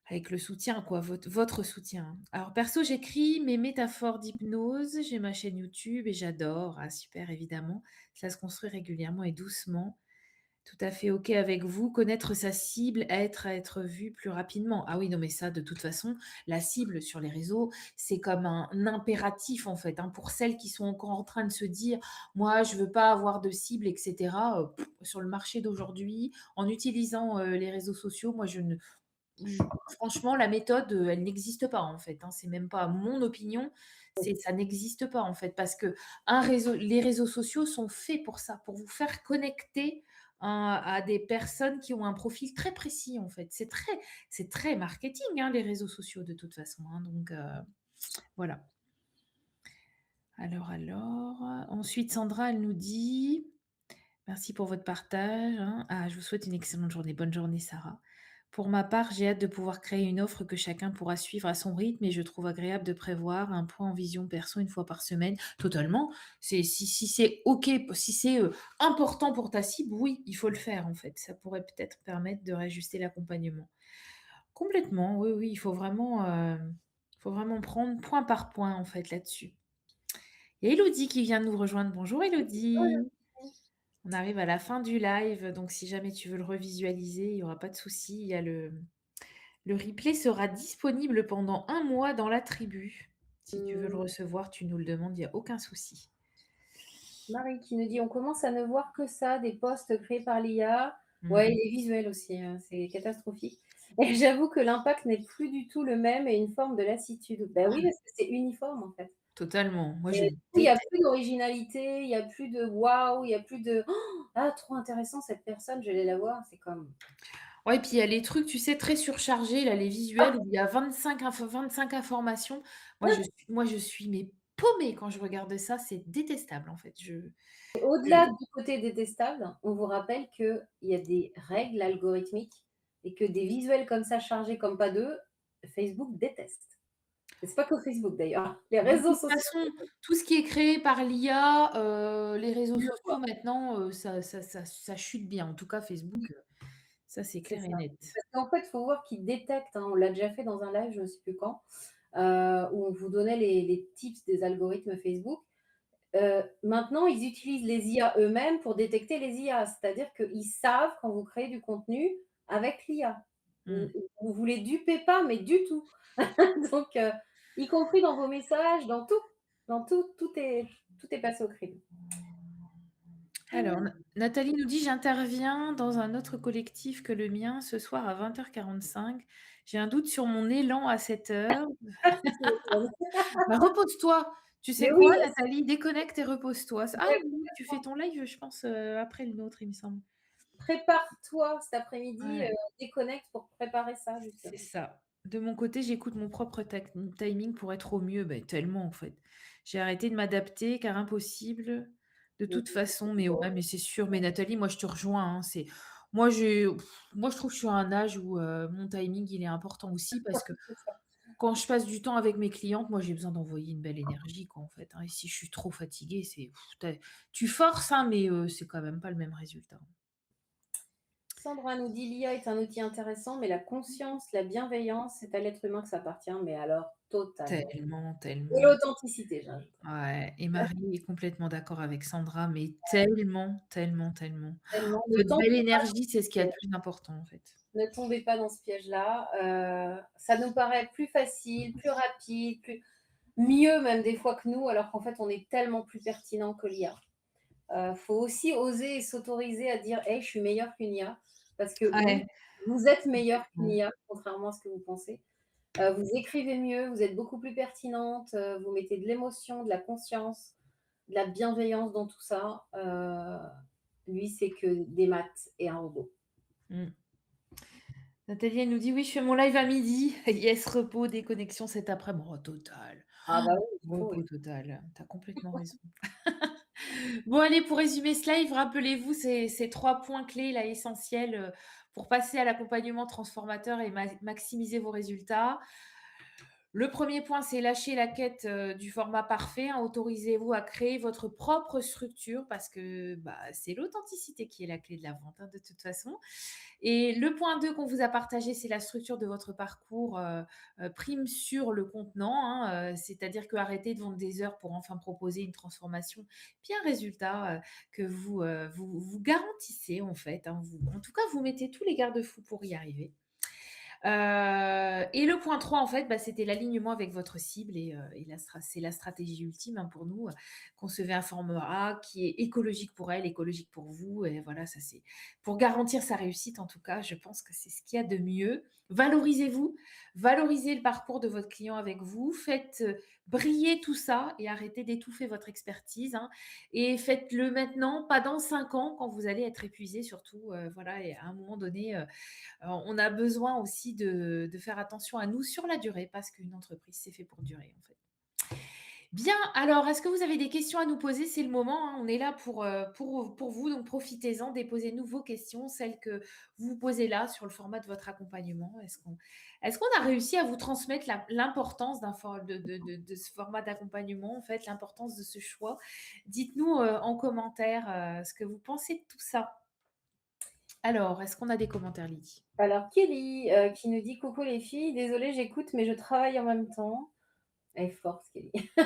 avec le soutien quoi, votre soutien. Alors perso, j'écris mes métaphores d'hypnose, j'ai ma chaîne YouTube et j'adore. Ah super, évidemment. Ça se construit régulièrement et doucement. Tout à fait OK avec vous. Connaître sa cible, être à être vu plus rapidement. Ah oui, non mais ça, de toute façon, la cible sur les réseaux, c'est comme un impératif en fait, hein, pour celles qui sont encore en train de se dire: «Moi, je veux pas avoir de cible» et cetera, sur le marché d'aujourd'hui, en utilisant, les réseaux sociaux, moi je ne je franchement, la méthode, elle n'existe pas, en fait, hein. C'est même pas mon opinion, ça n'existe pas, en fait, parce que les réseaux sociaux sont faits pour ça, pour vous faire connecter à des personnes qui ont un profil très précis, en fait. C'est très marketing, hein, les réseaux sociaux, de toute façon, hein, donc voilà. Alors, ensuite Sandra, elle nous dit: «Merci pour votre partage, hein. Ah, je vous souhaite une excellente journée». Bonne journée, Sarah. Pour ma part, j'ai hâte de pouvoir créer une offre que chacun pourra suivre à son rythme et je trouve agréable de prévoir un point en vision perso une fois par semaine. Totalement. Si c'est OK, si c'est important pour ta cible, oui, il faut le faire en fait. Ça pourrait peut-être permettre de réajuster l'accompagnement. Complètement, oui, oui, il faut vraiment prendre point par point en fait là-dessus. Il y a Elodie qui vient de nous rejoindre. Bonjour Elodie. On arrive à la fin du live, donc si jamais tu veux le revisualiser, il y aura pas de souci. Il y a le replay sera disponible pendant 1 mois dans la tribu. Si tu veux le Mmh, recevoir, tu nous le demandes, il y a aucun souci. Marie qui nous dit: «On commence à ne voir que ça, des posts créés par l'IA». Ouais, Mmh. et les visuels aussi, hein, c'est catastrophique et j'avoue que l'impact n'est plus du tout le même et une forme de lassitude. Bah oui, parce que c'est uniforme, en fait. Totalement. Moi, je Et du coup, il y a déteste. plus d'originalité, il y a plus de waouh, il y a plus de: «Ah, trop intéressant cette personne, je vais aller la voir». C'est comme Ouais, puis il y a les trucs, tu sais, très surchargés, là, les visuels où il y a 25 informations. Moi, je suis mais paumée quand je regarde ça, c'est détestable en fait. Je Au-delà du côté détestable, on vous rappelle qu'il y a des règles algorithmiques et que des visuels comme ça, chargés comme pas deux, Facebook déteste. Et c'est pas que Facebook d'ailleurs, les De réseaux toute sociaux. façon, tout ce qui est créé par l'IA, les réseaux Mieux sociaux quoi, maintenant, ça chute bien. En tout cas Facebook, ça c'est c'est clair et ça. net. Parce qu'en fait, il faut voir qu'ils détectent, hein, on l'a déjà fait dans un live, je ne sais plus quand, où on vous donnait les tips des algorithmes Facebook. Maintenant, ils utilisent les IA eux-mêmes pour détecter les IA. C'est-à-dire qu'ils savent quand vous créez du contenu avec l'IA. Mmh. Vous les dupez pas, mais du tout. Donc, y compris dans vos messages, dans tout, tout est passé au crible. Alors Nathalie nous dit: «J'interviens dans un autre collectif que le mien ce soir à 20h45. J'ai un doute sur mon élan à cette heure». Bah, repose-toi. Tu sais Mais quoi oui, Nathalie? Déconnecte et repose-toi. Ah ouais, oui, tu fais ton live, je pense, après le nôtre, il me semble. prépare-toi cet après-midi, Ouais. déconnecte pour préparer ça C'est justement. ça. De mon côté, j'écoute mon propre timing pour être au mieux, beh, tellement en fait. J'ai arrêté de m'adapter car impossible de Mais toute façon, mais ouais, mais c'est sûr. Mais Nathalie, moi je te rejoins, hein, c'est moi moi je trouve que je suis à un âge où, mon timing, il est important aussi parce que c'est ça. quand je passe du temps avec mes clientes, moi j'ai besoin d'envoyer une belle énergie quoi, en fait, hein, et si je suis trop fatiguée, tu forces, hein, mais c'est quand même pas le même résultat. Sandra nous dit: «L'IA est un outil intéressant, mais la conscience, la bienveillance, c'est à l'être humain que ça appartient», mais alors totalement. Tellement, Et tellement. l'authenticité, j'ajouterais. Ouais, et Marie est complètement d'accord avec Sandra, mais tellement, tellement, tellement. Tellement, ne Votre belle tombez pas énergie, c'est ce qu'il y a de dans ce plus important, en fait. piège, ne tombez pas dans ce piège-là. Ça nous paraît plus facile, plus rapide, mieux même des fois que nous, alors qu'en fait, on est tellement plus pertinent que l'IA. Faut aussi oser et s'autoriser à dire: «Hey, je suis meilleur qu'une IA», parce que oui, Ouais. vous êtes meilleur qu'une Bon. IA, contrairement à ce que vous pensez. Vous écrivez mieux, vous êtes beaucoup plus pertinente, vous mettez de l'émotion, de la conscience, de la bienveillance dans tout ça. Lui, c'est que des maths et un robot. Mmh. Nathalie, elle nous dit: «Oui, je fais mon live à midi. Yes, repos, déconnexion cet après-midi». Oh, total. Ah bah oui, il faut, Repos oui. total. Tu as complètement raison. Bon, allez, pour résumer ce live, rappelez-vous ces 3 points clés là, essentiels, pour passer à l'accompagnement transformateur et maximiser vos résultats. Le premier point, c'est lâcher la quête, du format parfait, hein. Autorisez-vous à créer votre propre structure parce que, bah, c'est l'authenticité qui est la clé de la vente, hein, de toute façon. Et le point 2 qu'on vous a partagé, c'est la structure de votre parcours, prime sur le contenant, hein, c'est-à-dire que arrêtez de vendre des heures pour enfin proposer une transformation, puis un résultat, que vous garantissez en fait, hein. En tout cas, vous mettez tous les garde-fous pour y arriver. Et le point 3 en fait, bah, c'était l'alignement avec votre cible et c'est la stratégie ultime, hein, pour nous. Concevez un format qui est écologique pour elle, écologique pour vous et voilà, ça c'est pour garantir sa réussite en tout cas, je pense que c'est ce qu'il y a de mieux. Valorisez-vous, valorisez le parcours de votre client avec vous, faites, briller tout ça et arrêtez d'étouffer votre expertise, hein, et faites-le maintenant, pas dans 5 ans quand vous allez être épuisé surtout, voilà et à un moment donné, on a besoin aussi de faire attention à nous sur la durée parce qu'une entreprise, c'est fait pour durer, en fait. Bien, alors est-ce que vous avez des questions à nous poser? C'est le moment, hein, on est là pour vous, donc profitez-en, déposez-nous vos questions, celles que vous posez là sur le format de votre accompagnement. Est-ce qu'on a réussi à vous transmettre l'importance de ce format d'accompagnement, en fait, l'importance de ce choix? Dites-nous, en commentaire, ce que vous pensez de tout ça. Alors, est-ce qu'on a des commentaires, Lydie? Alors Kelly, qui nous dit: «Coucou les filles, désolée, j'écoute, mais je travaille en même temps». Elle est forte Kelly. Elle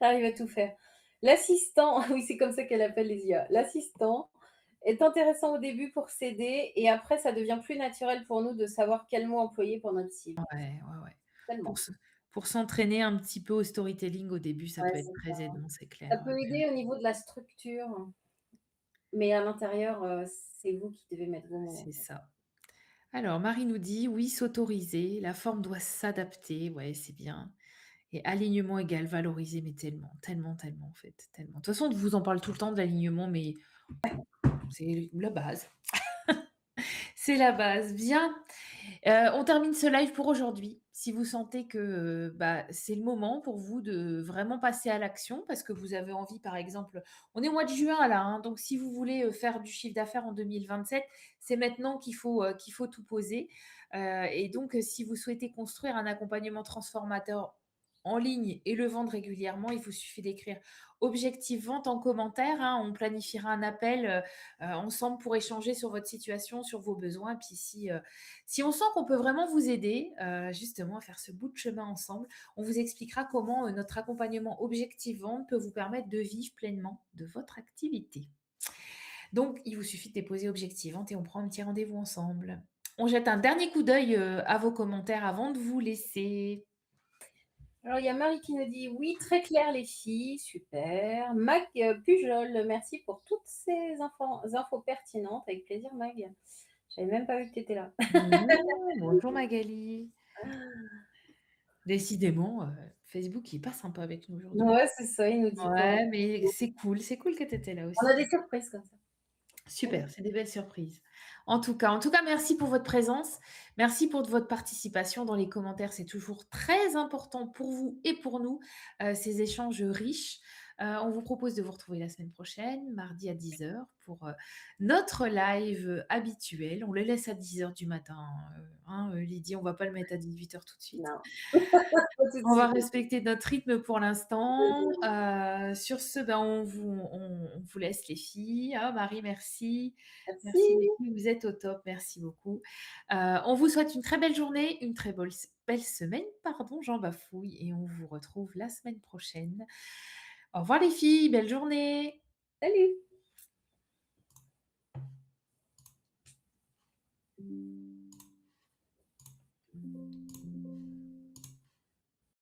arrive à tout faire. L'assistant, oui, c'est comme ça qu'elle appelle les IA. L'assistant est intéressant au début pour s'aider et après ça devient plus naturel pour nous de savoir quel mot employer pour notre cible. Ouais, ouais, ouais. Pour Tellement. se pour s'entraîner un petit peu au storytelling au début, ça Ouais, peut être c'est ça. très aidant, c'est Ça clair, peut aider au niveau de la structure, mais à l'intérieur, c'est vous qui devez mettre vos mots, en c'est fait. ça. Alors Marie nous dit: «Oui, s'autoriser, la forme doit s'adapter». Ouais, c'est bien et alignement égale valoriser, mais tellement, tellement, tellement, en fait, tellement. De toute façon, on vous en parle tout le temps de l'alignement, mais c'est la base. C'est la base. Bien, on termine ce live pour aujourd'hui. si vous sentez que, bah, c'est le moment pour vous de vraiment passer à l'action parce que vous avez envie, par exemple, on est au mois de juin là, hein, donc si vous voulez, faire du chiffre d'affaires en 2027, c'est maintenant qu'il faut tout poser. Et donc, si vous souhaitez construire un accompagnement transformateur en ligne et le vendre régulièrement, il vous suffit d'écrire objectif vente en commentaire, hein. On planifiera un appel, ensemble pour échanger sur votre situation, sur vos besoins. Puis si on sent qu'on peut vraiment vous aider, justement à faire ce bout de chemin ensemble, on vous expliquera comment, notre accompagnement objectif vente peut vous permettre de vivre pleinement de votre activité. Donc il vous suffit de déposer objectif vente et on prend un petit rendez-vous ensemble. On jette un dernier coup d'œil, à vos commentaires avant de vous laisser. Alors, il y a Marie qui nous dit: «Oui, très clair les filles, super». Mag, Pujol: «Merci pour toutes ces infos pertinentes». Avec plaisir Mag. J'avais même pas vu que tu étais là. Mmh, bonjour Magali. Décidément, Facebook il est pas sympa avec nous aujourd'hui. Ouais, c'est ça, il nous dit pas. Ouais, mais c'est cool que tu étais là On aussi. a des surprises comme ça. Super, c'est des belles surprises. En tout cas, merci pour votre présence. Merci pour votre participation dans les commentaires. C'est toujours très important pour vous et pour nous, ces échanges riches. On vous propose de vous retrouver la semaine prochaine, mardi à 10 heures pour, notre live, habituel. On le laisse à 10 heures du matin, hein, Lydie, on va pas le mettre à 18 heures tout de suite. Non, pas tout de On va suite. respecter notre rythme pour l'instant. Sur ce, ben, on vous laisse les filles. Ah Marie, merci. Merci les Merci. filles, vous êtes au top, merci beaucoup. On vous souhaite une très belle journée, une très belle semaine, pardon, j'en bafouille et on vous retrouve la semaine prochaine. Au revoir les filles, belle journée. Salut.